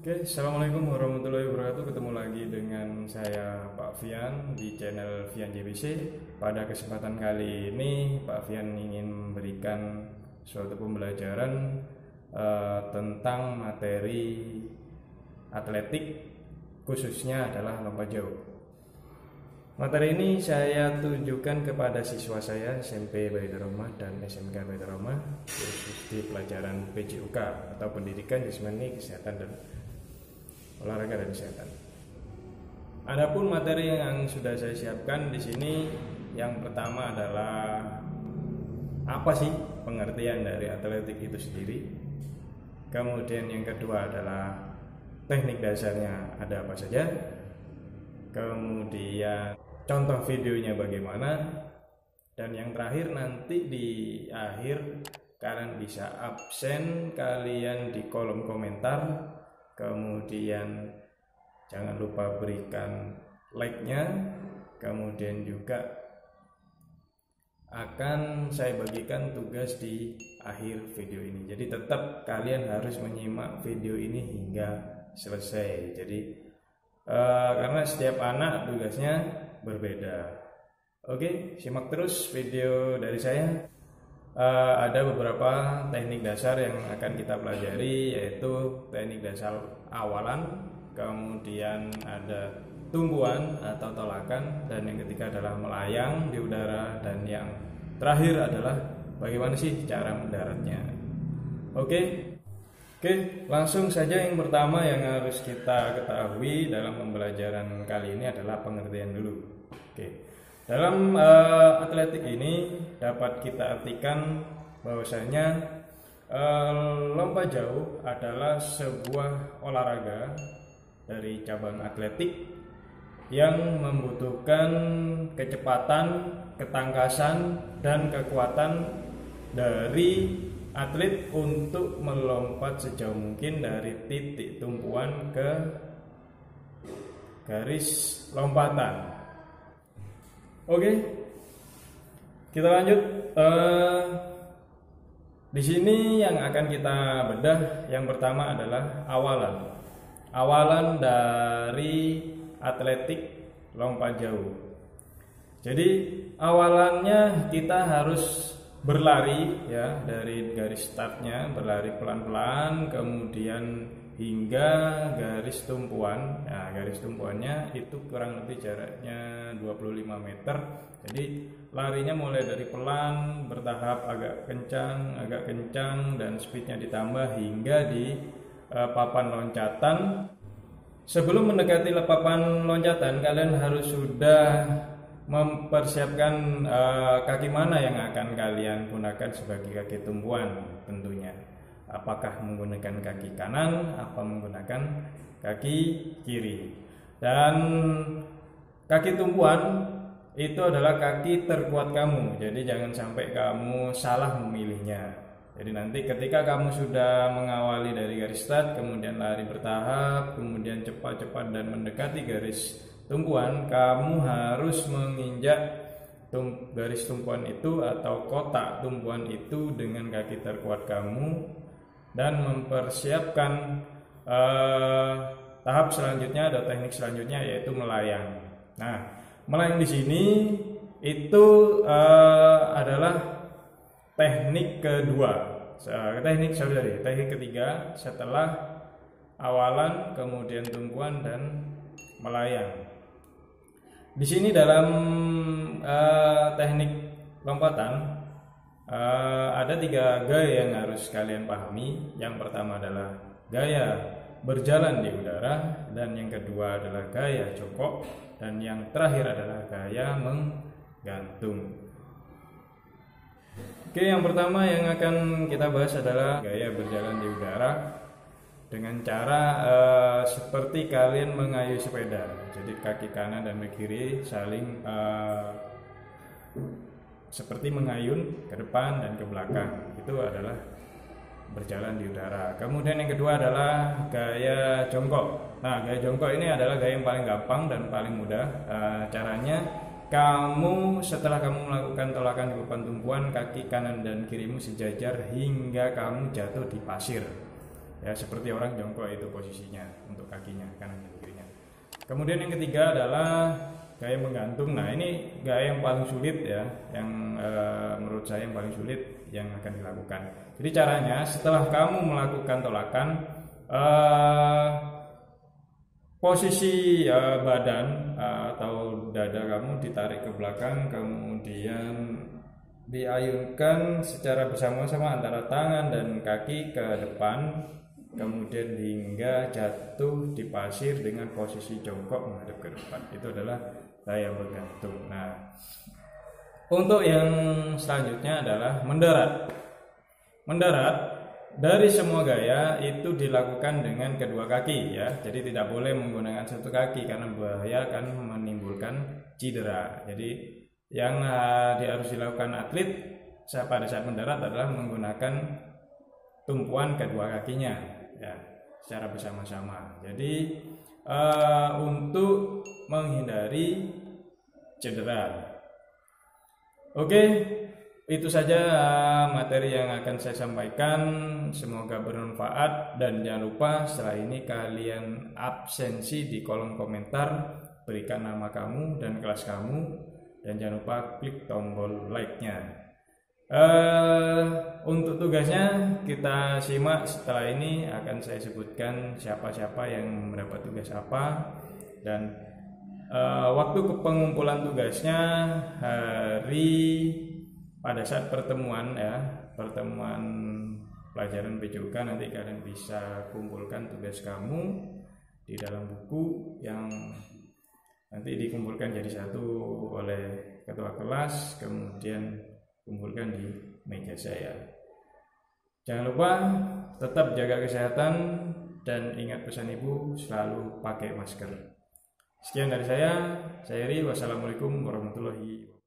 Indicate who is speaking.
Speaker 1: Oke, assalamualaikum warahmatullahi wabarakatuh. Ketemu lagi dengan saya Pak Fian di channel Fian JBC. Pada kesempatan kali ini Pak Fian ingin memberikan suatu pembelajaran tentang materi atletik, khususnya adalah lompat jauh. Materi ini saya tujukan kepada siswa saya SMP Baitur Rahmah dan SMK Baitur Rahmah, khusus di pelajaran PJUK atau Pendidikan Jasmani Kesehatan dan Olahraga dan Kesehatan. Adapun materi yang sudah saya siapkan di sini, yang pertama adalah apa sih pengertian dari atletik itu sendiri. Kemudian yang kedua adalah teknik dasarnya ada apa saja. Kemudian contoh videonya bagaimana. Dan yang terakhir, nanti di akhir kalian bisa absen kalian di kolom komentar. Kemudian jangan lupa berikan like-nya. Kemudian juga akan saya bagikan tugas di akhir video ini. Jadi tetap kalian harus menyimak video ini hingga selesai. Jadi karena setiap anak tugasnya berbeda. Oke, simak terus video dari saya. Ada beberapa teknik dasar yang akan kita pelajari, yaitu teknik dasar awalan, kemudian ada tumpuan atau tolakan, dan yang ketiga adalah melayang di udara, dan yang terakhir adalah bagaimana sih cara mendaratnya. Oke, langsung saja. Yang pertama yang harus kita ketahui dalam pembelajaran kali ini adalah pengertian dulu. Dalam atletik ini dapat kita artikan bahwasanya lompat jauh adalah sebuah olahraga dari cabang atletik yang membutuhkan kecepatan, ketangkasan, dan kekuatan dari atlet untuk melompat sejauh mungkin dari titik tumpuan ke garis lompatan. Oke, kita lanjut. Di sini yang akan kita bedah yang pertama adalah awalan. Awalan dari atletik lompat jauh. Jadi awalannya kita harus berlari ya, dari garis startnya berlari pelan-pelan, kemudian hingga garis tumpuan. Nah, garis tumpuannya itu kurang lebih jaraknya 25 meter. Jadi larinya mulai dari pelan, bertahap agak kencang, dan speednya ditambah hingga di papan loncatan. Sebelum mendekati papan loncatan, kalian harus sudah mempersiapkan kaki mana yang akan kalian gunakan sebagai kaki tumpuan tentunya. Apakah menggunakan kaki kanan, apa menggunakan kaki kiri. Dan kaki tumpuan itu adalah kaki terkuat kamu. Jadi jangan sampai kamu salah memilihnya. Jadi nanti ketika kamu sudah mengawali dari garis start, kemudian lari bertahap, kemudian cepat-cepat dan mendekati garis tumpuan, kamu harus menginjak garis tumpuan itu atau kotak tumpuan itu dengan kaki terkuat kamu, dan mempersiapkan tahap selanjutnya atau teknik selanjutnya, yaitu melayang. Nah, melayang di sini itu adalah teknik kedua. Teknik ketiga setelah awalan, kemudian tumpuan, dan melayang. Di sini dalam teknik lompatan ada 3 gaya yang harus kalian pahami. Yang pertama adalah gaya berjalan di udara, dan yang kedua adalah gaya jongkok, dan yang terakhir adalah gaya menggantung. Oke, yang pertama yang akan kita bahas adalah gaya berjalan di udara dengan cara seperti kalian mengayuh sepeda. Jadi kaki kanan dan kaki kiri saling seperti mengayun ke depan dan ke belakang. Itu adalah berjalan di udara. Kemudian yang kedua adalah gaya jongkok. Nah, gaya jongkok ini adalah gaya yang paling gampang dan paling mudah. Caranya, setelah kamu melakukan tolakan di papan tumpuan, kaki kanan dan kirimu sejajar hingga kamu jatuh di pasir. ya, seperti orang jongkok itu posisinya untuk kakinya kanan dan kirinya. Kemudian yang ketiga adalah gaya menggantung. Nah, ini gaya yang paling sulit ya, yang menurut saya yang paling sulit yang akan dilakukan. Jadi caranya setelah kamu melakukan tolakan, posisi badan atau dada kamu ditarik ke belakang, kemudian diayunkan secara bersama-sama antara tangan dan kaki ke depan, kemudian hingga jatuh di pasir dengan posisi jongkok menghadap ke depan. Itu adalah gaya bergantung. Nah, untuk yang selanjutnya adalah mendarat. Mendarat dari semua gaya itu dilakukan dengan kedua kaki ya. Jadi tidak boleh menggunakan satu kaki karena bahaya akan menimbulkan cedera. Jadi yang harus dilakukan atlet pada saat mendarat adalah menggunakan tumpuan kedua kakinya ya, secara bersama-sama. Jadi untuk menghindari cedera. Oke, itu saja materi yang akan saya sampaikan. Semoga bermanfaat, dan jangan lupa setelah ini kalian absensi di kolom komentar, berikan nama kamu dan kelas kamu, dan jangan lupa klik tombol like-nya. Untuk tugasnya kita simak setelah ini. Akan saya sebutkan siapa-siapa yang mendapat tugas apa, dan waktu pengumpulan tugasnya hari pada saat pertemuan ya, pertemuan pelajaran PJOK. Nanti kalian bisa kumpulkan tugas kamu di dalam buku yang nanti dikumpulkan jadi satu oleh ketua kelas, kemudian kumpulkan di meja saya. Jangan lupa tetap jaga kesehatan dan ingat pesan ibu, selalu pakai masker. Sekian dari saya Ri. Wassalamualaikum warahmatullahi wabarakatuh.